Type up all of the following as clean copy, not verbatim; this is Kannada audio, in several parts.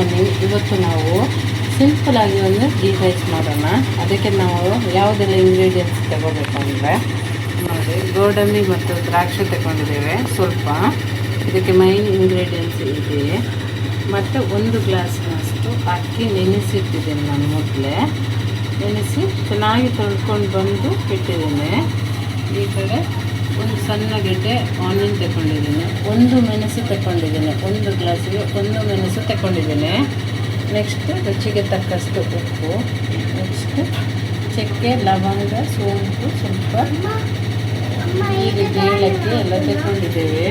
ಮಾರ್ನಿಂಗ್. ಇವತ್ತು ನಾವು ಸಿಂಪಲಾಗಿ ಒಂದು ಗೀ ರೈಸ್ ಮಾಡೋಣ. ಅದಕ್ಕೆ ನಾವು ಯಾವುದೆಲ್ಲ ಇಂಗ್ರೀಡಿಯೆಂಟ್ಸ್ ತಗೋಬೇಕು ಅಂದರೆ ನೋಡಿ, ಗೋಡಂಬಿ ಮತ್ತು ದ್ರಾಕ್ಷಿ ತಗೊಂಡಿದ್ದೇವೆ ಸ್ವಲ್ಪ. ಇದಕ್ಕೆ ಮೈನ್ ಇಂಗ್ರೀಡಿಯೆಂಟ್ಸ್ ಇದೆ. ಮತ್ತು 1 ಗ್ಲಾಸ್ನಷ್ಟು ಅಕ್ಕಿ ನೆನೆಸಿಟ್ಟಿದ್ದೇನೆ ನಾನು. ಮೊದಲೇ ನೆನೆಸಿ ಚೆನ್ನಾಗಿ ತೊಳ್ಕೊಂಡು ಬಂದು ಇಟ್ಟಿದ್ದೇನೆ. ಈ ಕಡೆ ಒಂದು ಸಣ್ಣ ಗೆಡ್ಡೆ ಆನಿಯನ್ ತಗೊಂಡಿದ್ದೇನೆ. 1 ಮೆಣಸು ತಗೊಂಡಿದ್ದೇನೆ. 1 ಗ್ಲಾಸಿಗೆ 1 ಮೆಣಸು ತಗೊಂಡಿದ್ದೇನೆ. ನೆಕ್ಸ್ಟ್ ರುಚಿಗೆ ತಕ್ಕಷ್ಟು ಉಪ್ಪು. ನೆಕ್ಸ್ಟ್ ಚಕ್ಕೆ, ಲವಂಗ, ಸೋಂಪು, ಸ್ವಲ್ಪ ಏಲಕ್ಕಿ ಎಲ್ಲ ತಗೊಂಡಿದ್ದೇವೆ.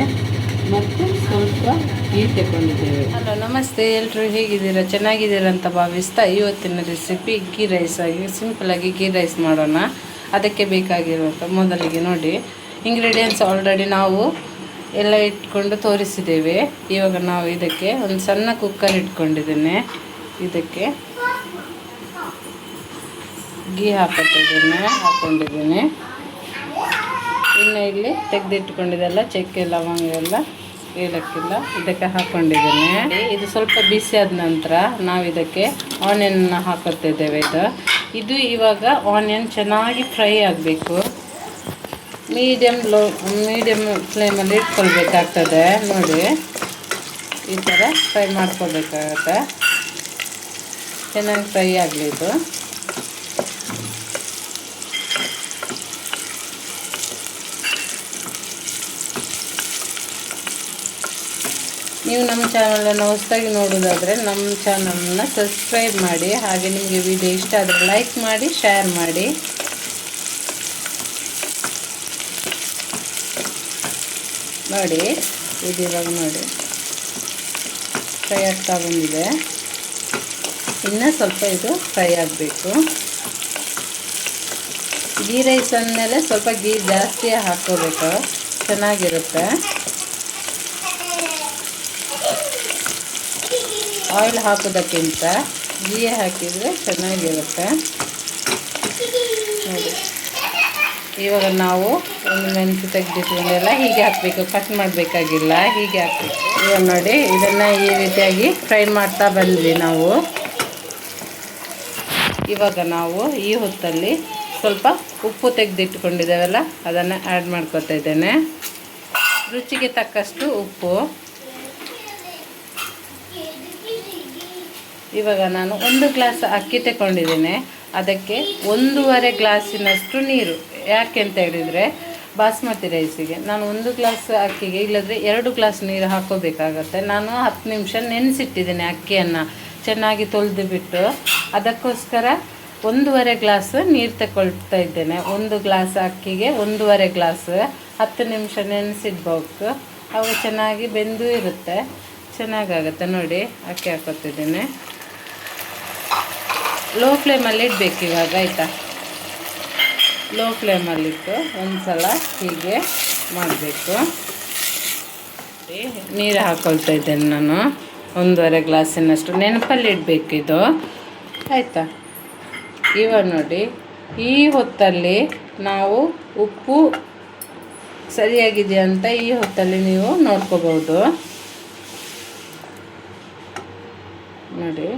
ಮತ್ತು ಸ್ವಲ್ಪ ಗೀ ತಗೊಂಡಿದ್ದೇವೆ. ಹಲೋ, ನಮಸ್ತೆ ಎಲ್ಲರೂ, ಹೇಗಿದ್ದೀರಾ? ಚೆನ್ನಾಗಿದ್ದೀರಾ ಅಂತ ಭಾವಿಸ್ತಾ ಇವತ್ತಿನ ರೆಸಿಪಿ ಗೀ ರೈಸ್ ಆಗಿ ಸಿಂಪಲಾಗಿ ಗೀ ರೈಸ್ ಮಾಡೋಣ. ಅದಕ್ಕೆ ಬೇಕಾಗಿರುವಂಥ ಮೊದಲಿಗೆ ನೋಡಿ, ಇಂಗ್ರೀಡಿಯೆಂಟ್ಸ್ ಆಲ್ರೆಡಿ ನಾವು ಎಲ್ಲ ಇಟ್ಕೊಂಡು ತೋರಿಸಿದ್ದೇವೆ. ಇವಾಗ ನಾವು ಇದಕ್ಕೆ ಒಂದು ಸಣ್ಣ ಕುಕ್ಕರ್ ಇಟ್ಕೊಂಡಿದ್ದೇನೆ. ಇದಕ್ಕೆ ಗೀ ಹಾಕೊಂಡಿದ್ದೇನೆ. ಇನ್ನು ಇಲ್ಲಿ ತೆಗೆದಿಟ್ಕೊಂಡಿದ್ದೆಲ್ಲ ಚಕ್ಕೆ, ಲವಂಗ ಎಲ್ಲ, ಏಲಕ್ಕಿಲ್ಲ ಇದಕ್ಕೆ ಹಾಕ್ಕೊಂಡಿದ್ದೇನೆ. ಇದು ಸ್ವಲ್ಪ ಬಿಸಿ ಆದ ನಂತರ ನಾವು ಇದಕ್ಕೆ ಆನಿಯನ್ನ ಹಾಕುತ್ತಿದ್ದೇವೆ. ಇದು ಇವಾಗ ಆನಿಯನ್ ಚೆನ್ನಾಗಿ ಫ್ರೈ ಆಗಬೇಕು. ಮೀಡಿಯಮ್ ಫ್ಲೇಮಲ್ಲಿ ಇಟ್ಕೊಳ್ಬೇಕಾಗ್ತದೆ. ನೋಡಿ, ಈ ಥರ ಫ್ರೈ ಮಾಡ್ಕೊಳ್ಬೇಕಾಗತ್ತೆ. ಚೆನ್ನಾಗಿ ಫ್ರೈ ಆಗಲಿ ಇದು. ನೀವು ನಮ್ಮ ಚಾನಲನ್ನು ಹೊಸದಾಗಿ ನೋಡೋದಾದರೆ ನಮ್ಮ ಚಾನಲನ್ನು ಸಬ್ಸ್ಕ್ರೈಬ್ ಮಾಡಿ. ಹಾಗೆ ನಿಮಗೆ ವಿಡಿಯೋ ಇಷ್ಟ ಆದರೆ ಲೈಕ್ ಮಾಡಿ, ಶೇರ್ ಮಾಡಿ. ನೋಡಿ, ಇದು ಇವಾಗ ನೋಡಿ ಫ್ರೈ ಆಗ್ತಾ ಬಂದಿದೆ. ಇನ್ನು ಸ್ವಲ್ಪ ಇದು ಫ್ರೈ ಆಗಬೇಕು. ಗೀ ರೈಸ್ ಅಂದಮೇಲೆ ಸ್ವಲ್ಪ ಗೀ ಜಾಸ್ತಿ ಹಾಕ್ಕೋಬೇಕು, ಚೆನ್ನಾಗಿರುತ್ತೆ. ಆಯಿಲ್ ಹಾಕೋದಕ್ಕಿಂತ ಗೀ ಹಾಕಿದರೆ ಚೆನ್ನಾಗಿರುತ್ತೆ. ನೋಡಿ, ಇವಾಗ ನಾವು ಒಂದು ಮೆಣಸು ತೆಗೆದಿಟ್ಕೊಂಡೆಲ್ಲ ಹೀಗೆ ಹಾಕಬೇಕು, ಕಟ್ ಮಾಡಬೇಕಾಗಿಲ್ಲ, ಹೀಗೆ ಹಾಕಬೇಕು. ಇವಾಗ ನೋಡಿ, ಇದನ್ನು ಈ ರೀತಿಯಾಗಿ ಫ್ರೈ ಮಾಡ್ತಾ ಬಂದ್ವಿ ನಾವು. ಇವಾಗ ನಾವು ಈ ಹೊತ್ತಲ್ಲಿ ಸ್ವಲ್ಪ ಉಪ್ಪು ತೆಗೆದಿಟ್ಕೊಂಡಿದ್ದೇವಲ್ಲ ಅದನ್ನು ಆ್ಯಡ್ ಮಾಡ್ಕೊತಾ ಇದ್ದೇನೆ. ರುಚಿಗೆ ತಕ್ಕಷ್ಟು ಉಪ್ಪು. ಇವಾಗ ನಾನು 1 ಗ್ಲಾಸ್ ಅಕ್ಕಿ ತಗೊಂಡಿದ್ದೇನೆ. ಅದಕ್ಕೆ 1.5 ಗ್ಲಾಸಿನಷ್ಟು ನೀರು. ಯಾಕೆ ಅಂತ ಹೇಳಿದರೆ, ಬಾಸ್ಮತಿ ರೈಸಿಗೆ ನಾನು 1 ಗ್ಲಾಸ್ ಅಕ್ಕಿಗೆ ಇಲ್ಲದ್ರೆ 2 ಗ್ಲಾಸ್ ನೀರು ಹಾಕೋಬೇಕಾಗತ್ತೆ. ನಾನು 10 ನಿಮಿಷ ನೆನೆಸಿಟ್ಟಿದ್ದೇನೆ ಅಕ್ಕಿಯನ್ನು ಚೆನ್ನಾಗಿ ತೊಳೆದು ಬಿಟ್ಟು. ಅದಕ್ಕೋಸ್ಕರ 1.5 ಗ್ಲಾಸ್ ನೀರು ತಗೊಳ್ತಾ ಇದ್ದೇನೆ. 1 ಗ್ಲಾಸ್ ಅಕ್ಕಿಗೆ 1.5 ಗ್ಲಾಸ್ 10 ನಿಮಿಷ ನೆನೆಸಿಡ್ಬೇಕು. ಅವಾಗ ಚೆನ್ನಾಗಿ ಬೆಂದು ಇರುತ್ತೆ, ಚೆನ್ನಾಗಾಗುತ್ತೆ. ನೋಡಿ, ಅಕ್ಕಿ ಹಾಕೋತಿದ್ದೇನೆ. ಲೋ ಫ್ಲೇಮಲ್ಲಿ ಇಡಬೇಕು ಇವಾಗ, ಆಯಿತಾ? ಲೋ ಫ್ಲೇಮಲ್ಲಿಟ್ಟು ಒಂದು ಸಲ ಹೀಗೆ ಮಾಡಬೇಕು. ನೀರು ಹಾಕ್ಕೊಳ್ತಾ ಇದ್ದೇನೆ ನಾನು. 1.5 ಗ್ಲಾಸಿನಷ್ಟು ನೆನಪಲ್ಲಿ ಇಡಬೇಕು ಇದು, ಆಯಿತಾ? ಇವಾಗ ನೋಡಿ, ಈ ಹೊತ್ತಲ್ಲಿ ನಾವು ಉಪ್ಪು ಸರಿಯಾಗಿದೆಯಾ ಅಂತ ಈ ಹೊತ್ತಲ್ಲಿ ನೀವು ನೋಡ್ಕೋಬೋದು. ನೋಡಿ,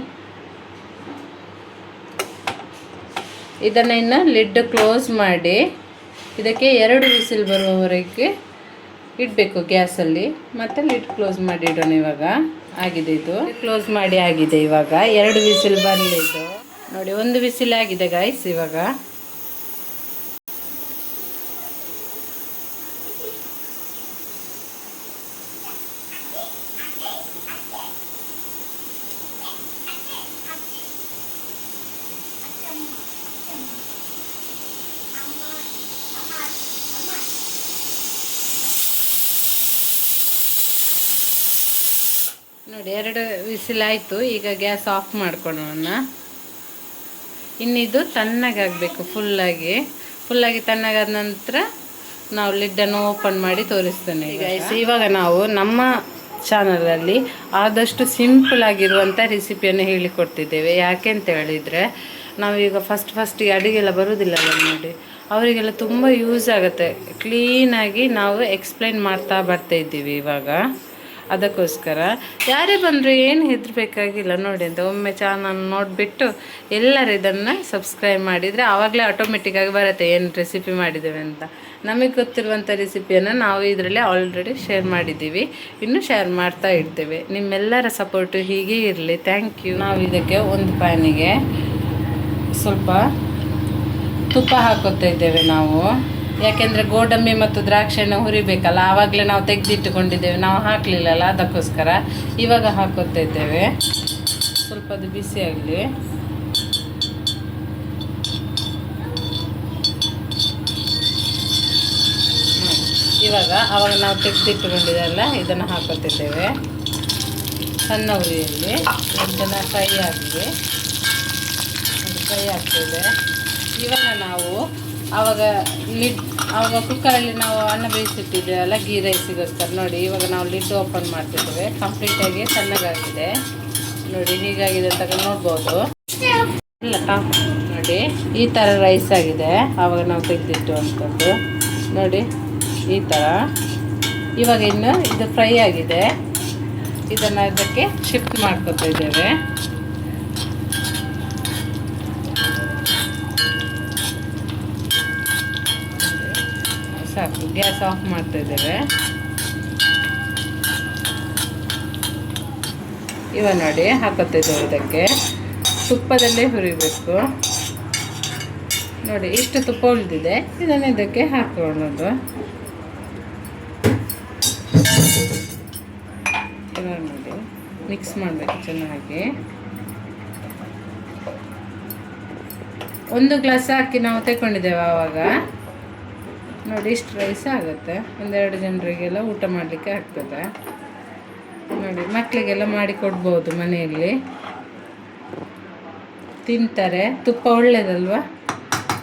ಇದನ್ನು ಇನ್ನು ಲಿಡ್ ಕ್ಲೋಸ್ ಮಾಡಿ ಇದಕ್ಕೆ 2 ವಿಸಿಲ್ ಬರುವವರೆಗೆ ಇಡಬೇಕು ಗ್ಯಾಸಲ್ಲಿ. ಮತ್ತು ಲಿಡ್ ಕ್ಲೋಸ್ ಮಾಡಿ ಇಡೋಣ. ಇವಾಗ ಆಗಿದೆ, ಇದು ಕ್ಲೋಸ್ ಮಾಡಿ ಆಗಿದೆ. ಇವಾಗ 2 ವಿಸಿಲ್ ಬರಲಿ. ಇದು ನೋಡಿ, 1 ವಿಸಿಲ್ ಆಗಿದೆ ಗಾಯ್ಸ್. ಇವಾಗ ನೋಡಿ, 2 ವಿಸಿಲ್ ಆಯಿತು. ಈಗ ಗ್ಯಾಸ್ ಆಫ್ ಮಾಡ್ಕೊಳ್ಳೋಣ. ಇನ್ನಿದು ತಣ್ಣಗಾಗಬೇಕು, ಫುಲ್ಲಾಗಿ ತಣ್ಣಗಾದ ನಂತರ ನಾವು ಲಿಡ್ಡನ್ನು ಓಪನ್ ಮಾಡಿ ತೋರಿಸ್ತೇನೆ. ಇವಾಗ ನಾವು ನಮ್ಮ ಚಾನಲಲ್ಲಿ ಆದಷ್ಟು ಸಿಂಪಲ್ ಆಗಿರುವಂಥ ರೆಸಿಪಿಯನ್ನು ಹೇಳಿಕೊಡ್ತಿದ್ದೇವೆ. ಯಾಕೆ ಅಂತ ಹೇಳಿದರೆ, ನಾವೀಗ ಫಸ್ಟಿಗೆ ಅಡುಗೆಲ್ಲ ಬರೋದಿಲ್ಲಲ್ಲ ನೋಡಿ, ಅವರಿಗೆಲ್ಲ ತುಂಬ ಯೂಸ್ ಆಗುತ್ತೆ. ಕ್ಲೀನಾಗಿ ನಾವು ಎಕ್ಸ್ಪ್ಲೈನ್ ಮಾಡ್ತಾ ಬರ್ತಾಯಿದ್ದೀವಿ ಇವಾಗ. ಅದಕ್ಕೋಸ್ಕರ ಯಾರೇ ಬಂದರೂ ಏನು ಹೆದರಬೇಕಾಗಿಲ್ಲ ನೋಡಿ ಅಂತ ಒಮ್ಮೆ ಚಾನಲ್ ನೋಡಿಬಿಟ್ಟು ಎಲ್ಲರೂ ಇದನ್ನು ಸಬ್ಸ್ಕ್ರೈಬ್ ಮಾಡಿದರೆ ಆವಾಗಲೇ ಆಟೋಮೆಟಿಕ್ಕಾಗಿ ಬರುತ್ತೆ ಏನು ರೆಸಿಪಿ ಮಾಡಿದ್ದೇವೆ ಅಂತ. ನಮಗೆ ಗೊತ್ತಿರುವಂಥ ರೆಸಿಪಿಯನ್ನು ನಾವು ಇದರಲ್ಲಿ ಆಲ್ರೆಡಿ ಶೇರ್ ಮಾಡಿದ್ದೀವಿ, ಇನ್ನೂ ಶೇರ್ ಮಾಡ್ತಾ ಇರ್ತೇವೆ. ನಿಮ್ಮೆಲ್ಲರ ಸಪೋರ್ಟು ಹೀಗೆ ಇರಲಿ. Thank you. ನಾವು ಇದಕ್ಕೆ ಒಂದು ಪ್ಯಾನಿಗೆ ಸ್ವಲ್ಪ ತುಪ್ಪ ಹಾಕೋತಾ ಇದ್ದೇವೆ ನಾವು, ಯಾಕೆಂದರೆ ಗೋಡಂಬಿ ಮತ್ತು ದ್ರಾಕ್ಷಿಯನ್ನು ಹುರಿಬೇಕಲ್ಲ, ಆವಾಗಲೇ ನಾವು ತೆಗೆದಿಟ್ಟುಕೊಂಡಿದ್ದೇವೆ, ನಾವು ಹಾಕಲಿಲ್ಲಲ್ಲ, ಅದಕ್ಕೋಸ್ಕರ ಇವಾಗ ಹಾಕೋತಾ ಇದ್ದೇವೆ. ಸ್ವಲ್ಪ ಅದು ಬಿಸಿ ಆಗಲಿ. ಇವಾಗ ಆವಾಗ ನಾವು ತೆಗೆದಿಟ್ಟುಕೊಂಡಿದ್ದೆಲ್ಲ ಇದನ್ನು ಹಾಕೋತಿದ್ದೇವೆ ಸಣ್ಣ ಉರಿಯಲ್ಲಿ. ಇದನ್ನು ಫ್ರೈ ಆಗಲಿ, ಫ್ರೈ ಆಗ್ತದೆ. ಇವಾಗ ನಾವು ಆವಾಗ ಕುಕ್ಕರಲ್ಲಿ ನಾವು ಅನ್ನ ಬೇಯಿಸಿಟ್ಟಿದ್ದೇವಲ್ಲ ಗೀ ರೈಸಿಗೋಸ್ಕರ ನೋಡಿ, ಇವಾಗ ನಾವು ಲಿಡ್ ಓಪನ್ ಮಾಡ್ತಿದ್ದೇವೆ. ಕಂಪ್ಲೀಟಾಗಿ ಸಣ್ಣಗಾಗಿದೆ ನೋಡಿ, ಹೀಗಾಗಿದೆ ಅಂತ ನೋಡ್ಬೋದು. ಇಲ್ಲ ನೋಡಿ, ಈ ಥರ ರೈಸ್ ಆಗಿದೆ ಆವಾಗ ನಾವು ತೆಗೆದಿಟ್ಟುವಂಥದ್ದು ನೋಡಿ, ಈ ಥರ. ಇವಾಗ ಇನ್ನು ಇದು ಫ್ರೈ ಆಗಿದೆ, ಇದನ್ನು ಇದಕ್ಕೆ ಶಿಫ್ಟ್ ಮಾಡ್ಕೊತಾ ಇದ್ದೇವೆ. ಸಾಕು, ಗ್ಯಾಸ್ ಆಫ್ ಮಾಡ್ತಾ ಇದ್ದೇವೆ. ಇವಾಗ ನೋಡಿ ಹಾಕೋತಾ ಇದ್ದೇವೆ. ಇದಕ್ಕೆ ತುಪ್ಪದಲ್ಲೇ ಹುರಿಬೇಕು ನೋಡಿ, ಇಷ್ಟು ತುಪ್ಪ ಉಳಿದಿದೆ, ಇದನ್ನು ಇದಕ್ಕೆ ಹಾಕೊಳ್ಳೋದು. ಇವಾಗ ನೋಡಿ ಮಿಕ್ಸ್ ಮಾಡಬೇಕು ಚೆನ್ನಾಗಿ. 1 ಗ್ಲಾಸ್ ಹಾಕಿ ನಾವು ತಗೊಂಡಿದ್ದೇವೆ ಆವಾಗ ನೋಡಿ, ಇಷ್ಟು ರೈಸ್ ಆಗುತ್ತೆ. 1-2 ಜನರಿಗೆಲ್ಲ ಊಟ ಮಾಡಲಿಕ್ಕೆ ಆಗ್ತದೆ ನೋಡಿ. ಮಕ್ಕಳಿಗೆಲ್ಲ ಮಾಡಿ ಕೊಡ್ಬೋದು, ಮನೆಯಲ್ಲಿ ತಿಂತಾರೆ. ತುಪ್ಪ ಒಳ್ಳೆಯದಲ್ವ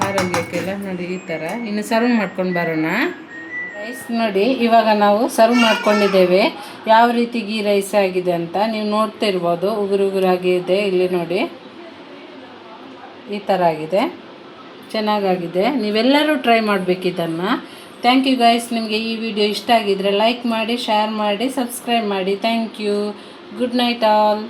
ಆರೋಗ್ಯಕ್ಕೆಲ್ಲ ನೋಡಿ. ಈ ಥರ ಇನ್ನು ಸರ್ವ್ ಮಾಡ್ಕೊಂಡು ಬರೋಣ. ರೈಸ್ ನೋಡಿ, ಇವಾಗ ನಾವು ಸರ್ವ್ ಮಾಡ್ಕೊಂಡಿದ್ದೇವೆ. ಯಾವ ರೀತಿ ಗೀ ರೈಸ್ ಆಗಿದೆ ಅಂತ ನೀವು ನೋಡ್ತಾ ಇರ್ಬೋದು. ಉಗುರಾಗಿದೆ ಇಲ್ಲಿ ನೋಡಿ, ಈ ಥರ ಆಗಿದೆ, ಚೆನ್ನಾಗಾಗಿದೆ. ನೀವೆಲ್ಲರೂ ಟ್ರೈ ಮಾಡಬೇಕು ಇದನ್ನು. Thank you guys. ನಿಮಗೆ ಈ ವಿಡಿಯೋ ಇಷ್ಟ ಆಗಿದ್ದರೆ ಲೈಕ್ ಮಾಡಿ, ಶೇರ್ ಮಾಡಿ, ಸಬ್ಸ್ಕ್ರೈಬ್ ಮಾಡಿ. Thank you. Good night all.